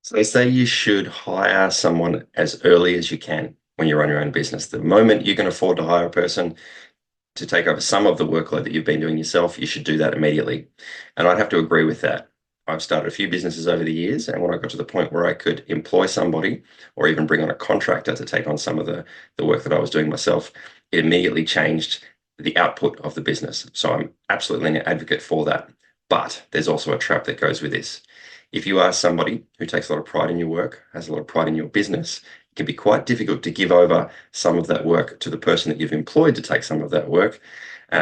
So they say you should hire someone as early as you can when you run your own business. The moment you can afford to hire a person to take over some of the workload that you've been doing yourself, you should do that immediately. And I'd have to agree with that. I've started a few businesses over the years, and when I got to the point where I could employ somebody or even bring on a contractor to take on some of the work that I was doing myself, it immediately changed the output of the business. So I'm absolutely an advocate for that. But there's also a trap that goes with this. If you are somebody who takes a lot of pride in your work, has a lot of pride in your business, it can be quite difficult to give over some of that work to the person that you've employed to take some of that work,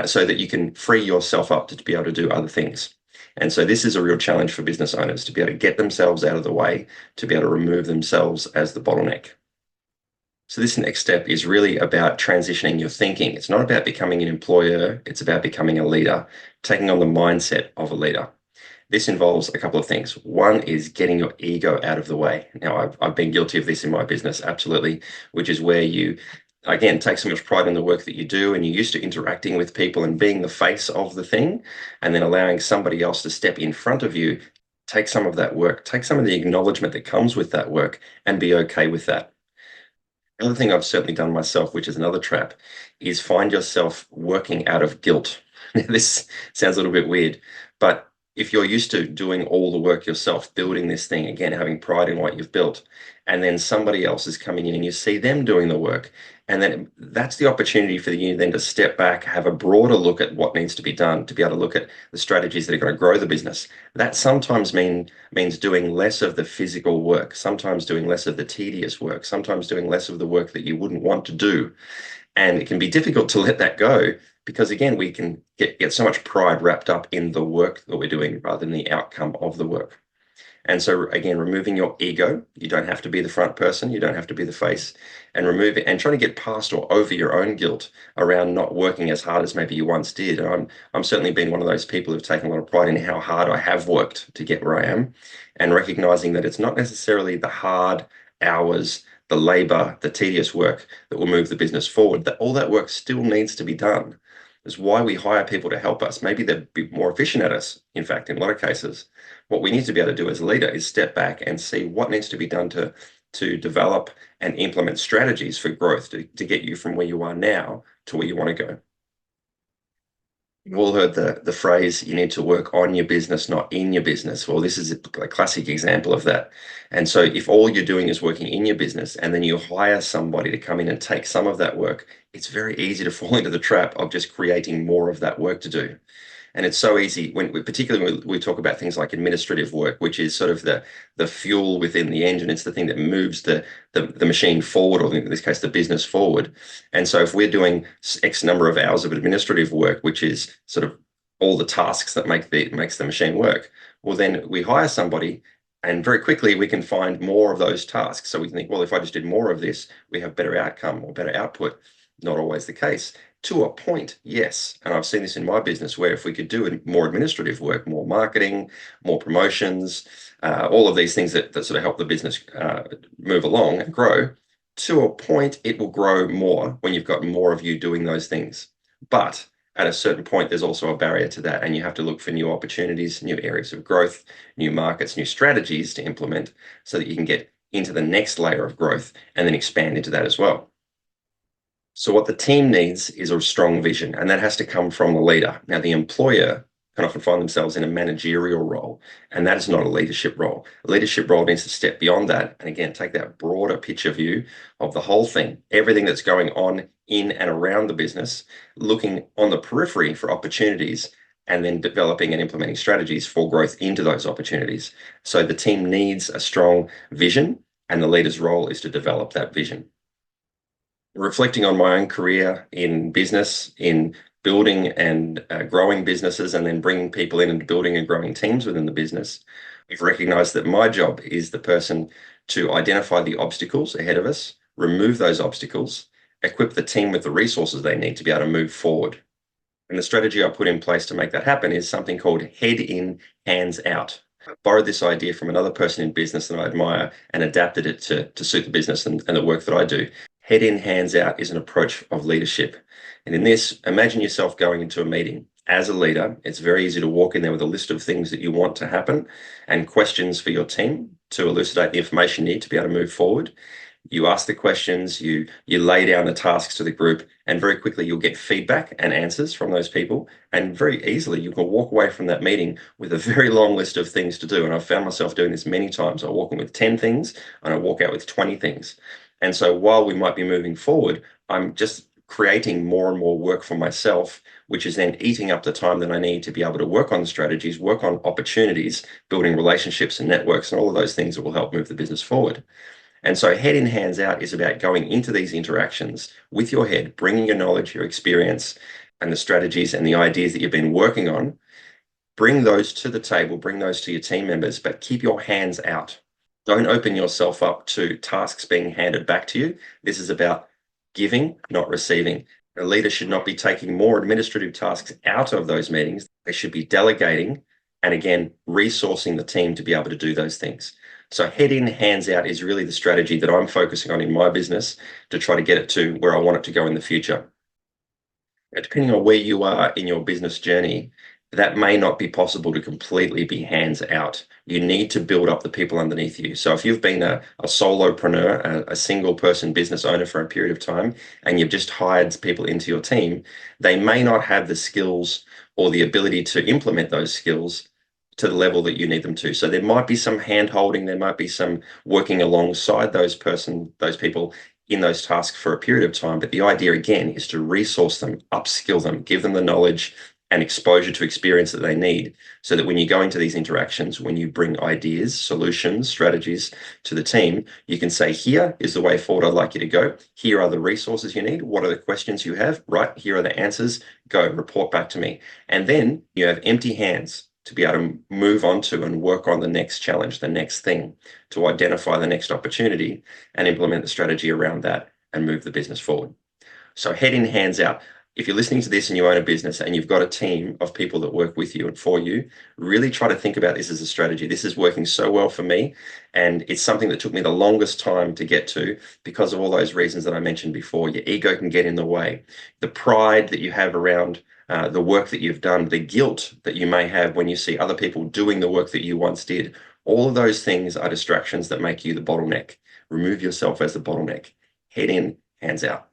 so that you can free yourself up to be able to do other things. And so this is a real challenge for business owners to be able to get themselves out of the way, to be able to remove themselves as the bottleneck. So this next step is really about transitioning your thinking. It's not about becoming an employer, it's about becoming a leader, taking on the mindset of a leader. This involves a couple of things. One is getting your ego out of the way. Now, I've been guilty of this in my business, absolutely, which is where you, again, take so much pride in the work that you do, and you're used to interacting with people and being the face of the thing, and then allowing somebody else to step in front of you, take some of that work, take some of the acknowledgement that comes with that work, and be okay with that. Another thing I've certainly done myself, which is another trap, is find yourself working out of guilt. This sounds a little bit weird, but if you're used to doing all the work yourself, building this thing, again, having pride in what you've built, and then somebody else is coming in and you see them doing the work, and then that's the opportunity for you then to step back, have a broader look at what needs to be done, to be able to look at the strategies that are going to grow the business. That sometimes means doing less of the physical work, sometimes doing less of the tedious work, sometimes doing less of the work that you wouldn't want to do. And it can be difficult to let that go because, again, we can get so much pride wrapped up in the work that we're doing rather than the outcome of the work. And so, again, removing your ego, you don't have to be the front person, you don't have to be the face, and remove it and trying to get past or over your own guilt around not working as hard as maybe you once did. And I'm certainly been one of those people who've taken a lot of pride in how hard I have worked to get where I am, and recognizing that it's not necessarily the hard hours, the labor, the tedious work that will move the business forward. That all that work still needs to be done. Is why we hire people to help us. Maybe they'll be more efficient at us. In fact, in a lot of cases, what we need to be able to do as a leader is step back and see what needs to be done to develop and implement strategies for growth to get you from where you are now to where you want to go. You've all heard the phrase, you need to work on your business, not in your business. Well, this is a classic example of that. And so if all you're doing is working in your business and then you hire somebody to come in and take some of that work, it's very easy to fall into the trap of just creating more of that work to do. And it's so easy particularly when we talk about things like administrative work, which is sort of the fuel within the engine. It's the thing that moves the machine forward, or in this case, the business forward. And so if we're doing X number of hours of administrative work, which is sort of all the tasks that makes the machine work, well, then we hire somebody and very quickly we can find more of those tasks. So we can think, well, if I just did more of this, we have better outcome or better output. Not always the case. To a point, yes. And I've seen this in my business where if we could do more administrative work, more marketing, more promotions, all of these things that sort of help the business move along and grow, to a point, it will grow more when you've got more of you doing those things. But at a certain point, there's also a barrier to that, and you have to look for new opportunities, new areas of growth, new markets, new strategies to implement so that you can get into the next layer of growth and then expand into that as well. So what the team needs is a strong vision, and that has to come from the leader. Now, the employer can often find themselves in a managerial role, and that is not a leadership role. A leadership role needs to step beyond that, and again, take that broader picture view of the whole thing, everything that's going on in and around the business, looking on the periphery for opportunities, and then developing and implementing strategies for growth into those opportunities. So the team needs a strong vision, and the leader's role is to develop that vision. Reflecting on my own career in business, in building and growing businesses, and then bringing people in and building and growing teams within the business, we've recognized that my job is the person to identify the obstacles ahead of us, remove those obstacles, equip the team with the resources they need to be able to move forward. And the strategy I put in place to make that happen is something called head in, hands out. I borrowed this idea from another person in business that I admire and adapted it to suit the business and the work that I do. Head in, hands out is an approach of leadership. And in this, imagine yourself going into a meeting. As a leader, it's very easy to walk in there with a list of things that you want to happen and questions for your team. to elucidate the information you need to be able to move forward. You ask the questions, you lay down the tasks to the group, and very quickly you'll get feedback and answers from those people. And very easily you can walk away from that meeting with a very long list of things to do. And I've found myself doing this many times. I walk in with 10 things and I walk out with 20 things. And so while we might be moving forward, I'm just creating more and more work for myself, which is then eating up the time that I need to be able to work on the strategies, work on opportunities, building relationships and networks, and all of those things that will help move the business forward. And so head in, hands out is about going into these interactions with your head, bringing your knowledge, your experience, and the strategies and the ideas that you've been working on. Bring those to the table, bring those to your team members, but keep your hands out. Don't open yourself up to tasks being handed back to you. This is about giving, not receiving. A leader should not be taking more administrative tasks out of those meetings. They should be delegating and, again, resourcing the team to be able to do those things. So head in, hands out is really the strategy that I'm focusing on in my business to try to get it to where I want it to go in the future. Now, depending on where you are in your business journey, that may not be possible to completely be hands out. You need to build up the people underneath you. So if you've been a solopreneur, a single person business owner for a period of time, and you've just hired people into your team, they may not have the skills or the ability to implement those skills to the level that you need them to. So there might be some hand holding, there might be some working alongside those people in those tasks for a period of time. But the idea, again, is to resource them, upskill them, give them the knowledge and exposure to experience that they need, so that when you go into these interactions, when you bring ideas, solutions, strategies to the team, you can say, here is the way forward I'd like you to go. Here are the resources you need. What are the questions you have? Right, here are the answers. Go, report back to me. And then you have empty hands to be able to move on to and work on the next challenge, the next thing, to identify the next opportunity and implement the strategy around that and move the business forward. So head in, hands out. If you're listening to this and you own a business and you've got a team of people that work with you and for you, really try to think about this as a strategy. This is working so well for me. And it's something that took me the longest time to get to because of all those reasons that I mentioned before. Your ego can get in the way. The pride that you have around the work that you've done, the guilt that you may have when you see other people doing the work that you once did, all of those things are distractions that make you the bottleneck. Remove yourself as the bottleneck. Head in, hands out.